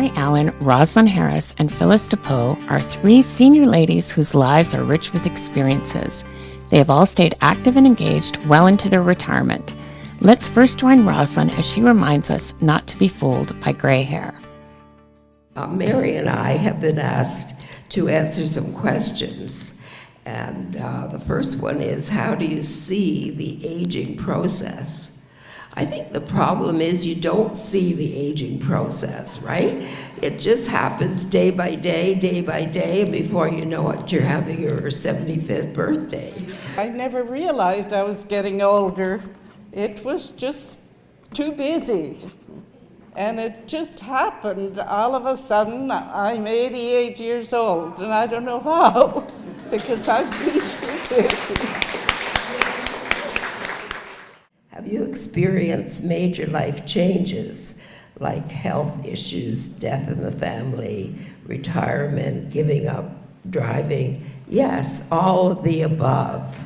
Mary Allen, Roslyn Harris, and Phyllis DePoe are three senior ladies whose lives are rich with experiences. They have all stayed active and engaged well into their retirement. Let's first join Roslyn as she reminds us not to be fooled by gray hair. Mary and I have been asked to answer some questions. And the first one is, how do you see the aging process? I think the problem is you don't see the aging process, right? It just happens day by day, and before you know it, you're having your 75th birthday. I never realized I was getting older. It was just too busy. And it just happened. All of a sudden, I'm 88 years old, and I don't know how, because I've been too busy. Have you experienced major life changes, like health issues, death in the family, retirement, giving up driving? Yes, all of the above.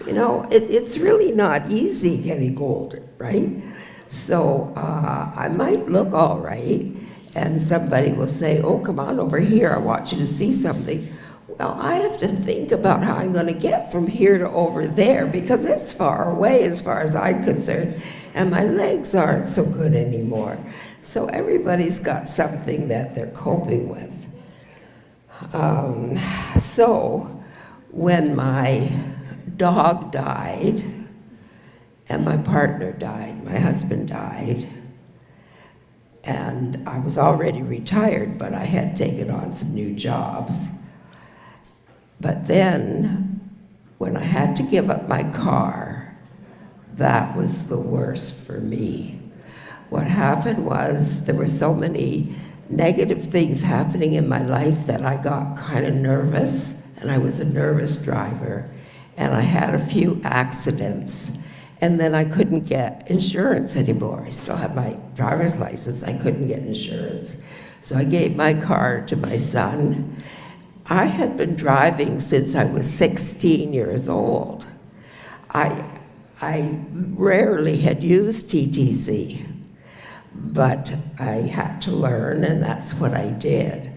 You know, it's really not easy getting older, right? So I might look all right, and somebody will say, oh, come on over here, I want you to see something. Well, I have to think about how I'm going to get from here to over there, because it's far away as far as I'm concerned, and my legs aren't so good anymore. So everybody's got something that they're coping with. So when my dog died, and my partner died, my husband died, and I was already retired, but I had taken on some new jobs. But then, when I had to give up my car, that was the worst for me. What happened was there were so many negative things happening in my life that I got kind of nervous, and I was a nervous driver, and I had a few accidents. And then I couldn't get insurance anymore. I still had my driver's license. I couldn't get insurance. So I gave my car to my son. I had been driving since I was 16 years old. I rarely had used TTC, but I had to learn, and that's what I did.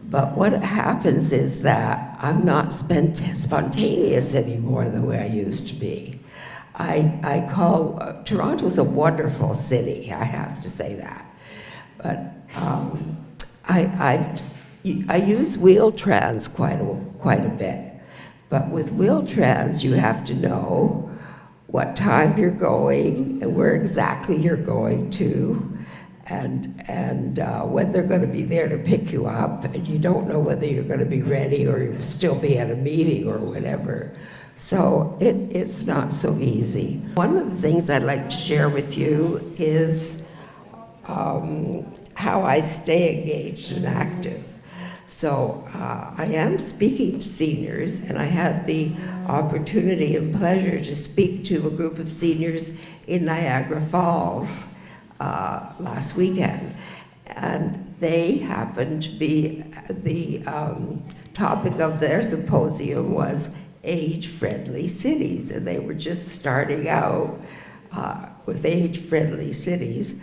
But what happens is that I'm not spontaneous anymore the way I used to be. I call, Toronto's a wonderful city, I have to say that. But I use Wheel-Trans quite a bit. But with Wheel-Trans, you have to know what time you're going and where exactly you're going to, and when they're going to be there to pick you up, and you don't know whether you're going to be ready or you'll still be at a meeting or whatever. So it's not so easy. One of the things I'd like to share with you is how I stay engaged and active. So I am speaking to seniors, and I had the opportunity and pleasure to speak to a group of seniors in Niagara Falls last weekend. And they happened to be, the topic of their symposium was age-friendly cities, and they were just starting out with age-friendly cities,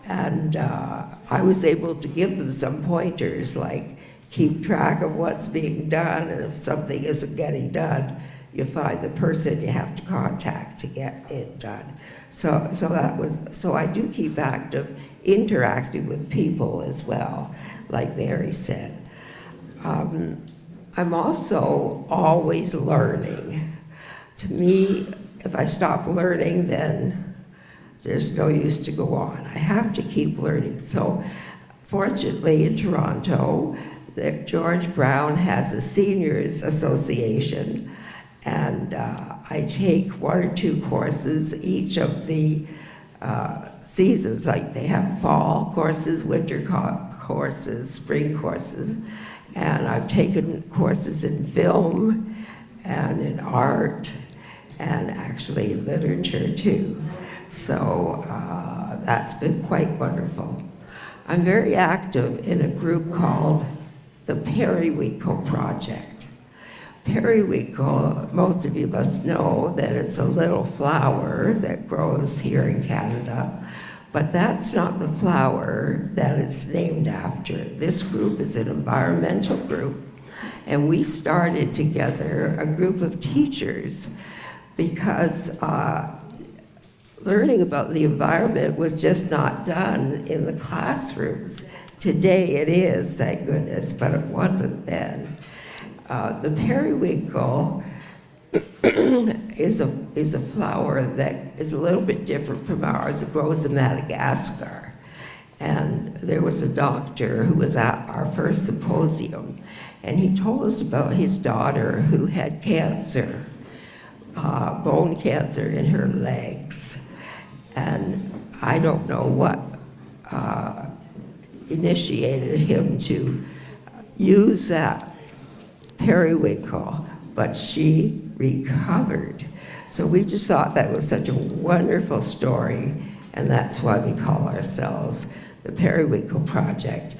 and I was able to give them some pointers, like keep track of what's being done, and if something isn't getting done, you find the person you have to contact to get it done. So I do keep active, interacting with people as well, like Mary said. I'm also always learning. To me, if I stop learning, then there's no use to go on. I have to keep learning. So fortunately in Toronto, George Brown has a seniors association, and I take 1 or 2 courses each of the seasons. Like they have fall courses, winter courses, spring courses. And I've taken courses in film and in art and actually in literature too. So that's been quite wonderful. I'm very active in a group called the Periwinkle Project. Periwinkle, most of you must know that it's a little flower that grows here in Canada, But that's not the flower that it's named after. This group is an environmental group, and we started together a group of teachers because learning about the environment was just not done in the classrooms. Today it is, thank goodness, but it wasn't then. The periwinkle is a flower that is a little bit different from ours. It grows in Madagascar. And there was a doctor who was at our first symposium, and he told us about his daughter who had cancer, bone cancer in her legs. And I don't know what initiated him to use that periwinkle, but she recovered. So we just thought that was such a wonderful story, and that's why we call ourselves the Periwinkle Project.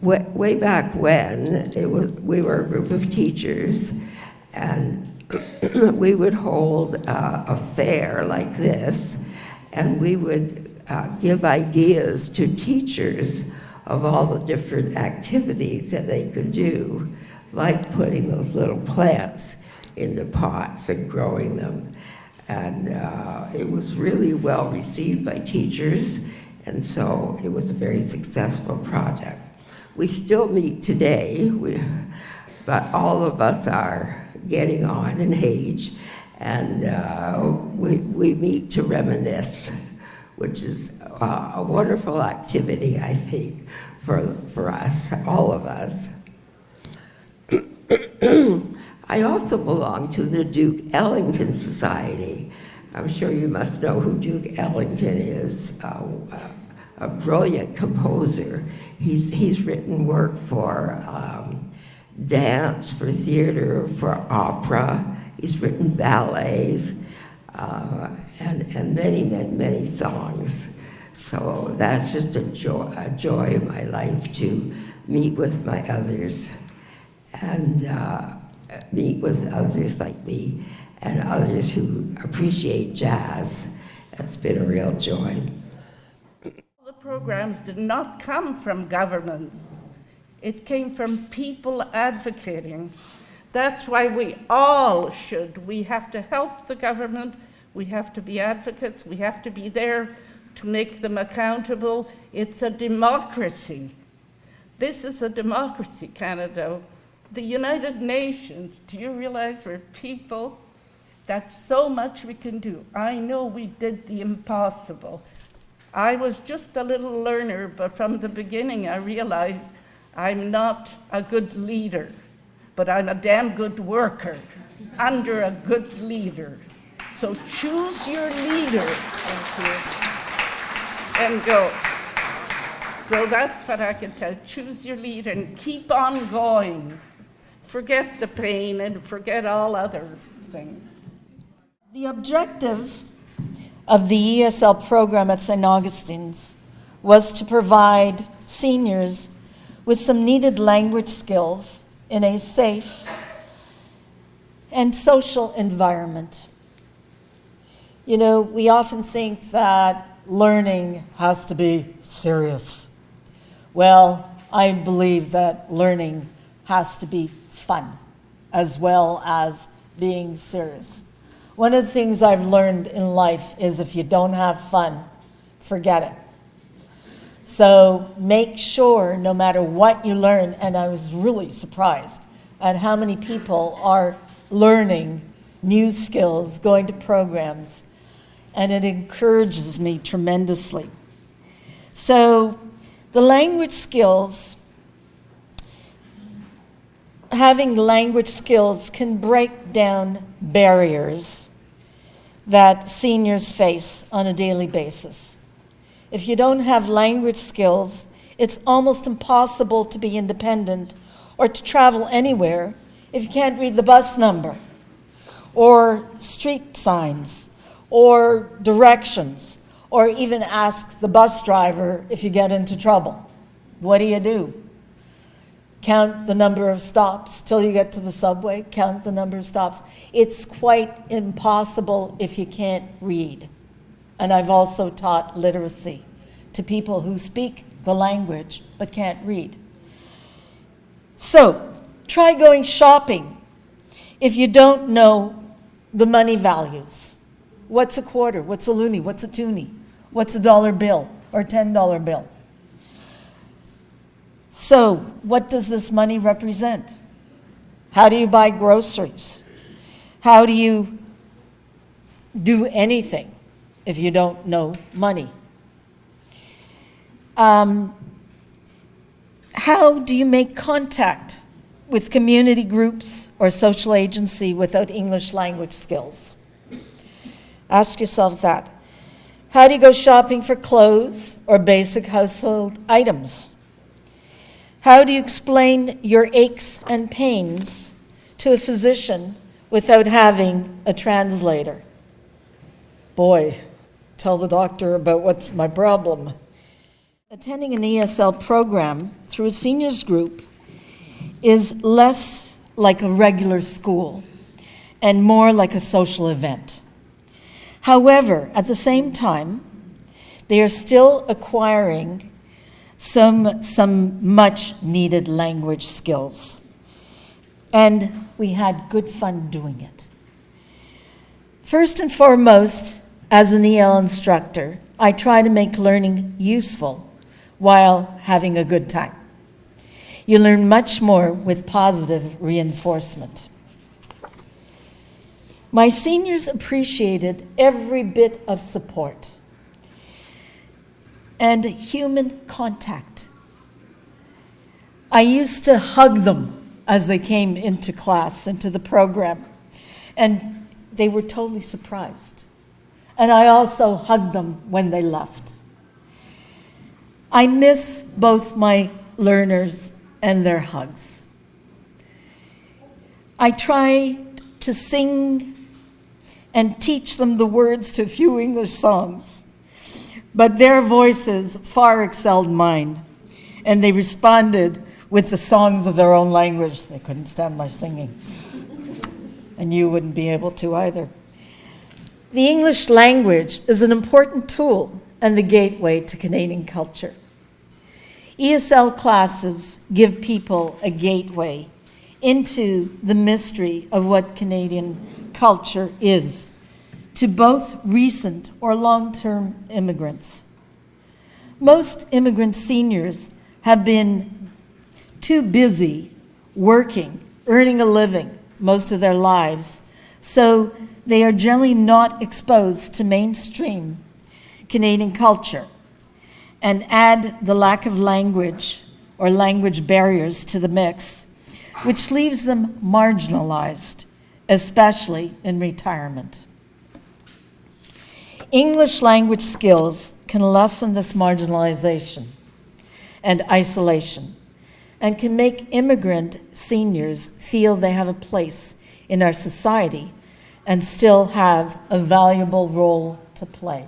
Way back when, we were a group of teachers, and we would hold a fair like this, and we would give ideas to teachers of all the different activities that they could do, like putting those little plants into pots and growing them. And it was really well received by teachers, and so it was a very successful project. We still meet today, but all of us are getting on in age, and we meet to reminisce, which is a wonderful activity, I think, for us, all of us. I also belong to the Duke Ellington Society. I'm sure you must know who Duke Ellington is, a brilliant composer. He's written work for dance, for theater, for opera. He's written ballets, and many, many, many songs. So that's just a joy in my life to meet with my others and meet with others like me and others who appreciate jazz. It's been a real joy. The programs did not come from government. It came from people advocating. That's why we all should. We have to help the government. We have to be advocates. We have to be there to make them accountable. It's a democracy. This is a democracy, Canada. The United Nations, do you realize we're people? That's so much we can do. I know we did the impossible. I was just a little learner, but from the beginning I realized I'm not a good leader, but I'm a damn good worker under a good leader. So choose your leader and go. So that's what I can tell. Choose your leader and keep on going. Forget the pain and forget all other things. The objective of the ESL program at St. Augustine's was to provide seniors with some needed language skills in a safe and social environment. You know, we often think that learning has to be serious. Well, I believe that learning has to be fun as well as being serious. One of the things I've learned in life is if you don't have fun, forget it. So make sure no matter what you learn, and I was really surprised at how many people are learning new skills, going to programs, and it encourages me tremendously. So the language skills, having language skills can break down barriers that seniors face on a daily basis. If you don't have language skills, it's almost impossible to be independent or to travel anywhere if you can't read the bus number or street signs or directions or even ask the bus driver if you get into trouble. What do? Count the number of stops till you get to the subway, count the number of stops. It's quite impossible if you can't read. And I've also taught literacy to people who speak the language but can't read. So, try going shopping if you don't know the money values. What's a quarter? What's a loonie? What's a toonie? What's a dollar bill or $10 bill? So, what does this money represent? How do you buy groceries? How do you do anything if you don't know money? How do you make contact with community groups or social agency without English language skills? Ask yourself that. How do you go shopping for clothes or basic household items? How do you explain your aches and pains to a physician without having a translator? Boy, tell the doctor about what's my problem. Attending an ESL program through a seniors group is less like a regular school and more like a social event. However, at the same time, they are still acquiring some much needed language skills. And we had good fun doing it. First and foremost, as an EL instructor, I try to make learning useful while having a good time. You learn much more with positive reinforcement. My seniors appreciated every bit of support and human contact. I used to hug them as they came into class, into the program, and they were totally surprised. And I also hugged them when they left. I miss both my learners and their hugs. I try to sing and teach them the words to a few English songs, but their voices far excelled mine, and they responded with the songs of their own language. They couldn't stand my singing, and you wouldn't be able to either. The English language is an important tool and the gateway to Canadian culture. ESL classes give people a gateway into the mystery of what Canadian culture is to both recent or long-term immigrants. Most immigrant seniors have been too busy working, earning a living most of their lives, so they are generally not exposed to mainstream Canadian culture, and add the lack of language or language barriers to the mix, which leaves them marginalized, especially in retirement. English language skills can lessen this marginalization and isolation, and can make immigrant seniors feel they have a place in our society and still have a valuable role to play.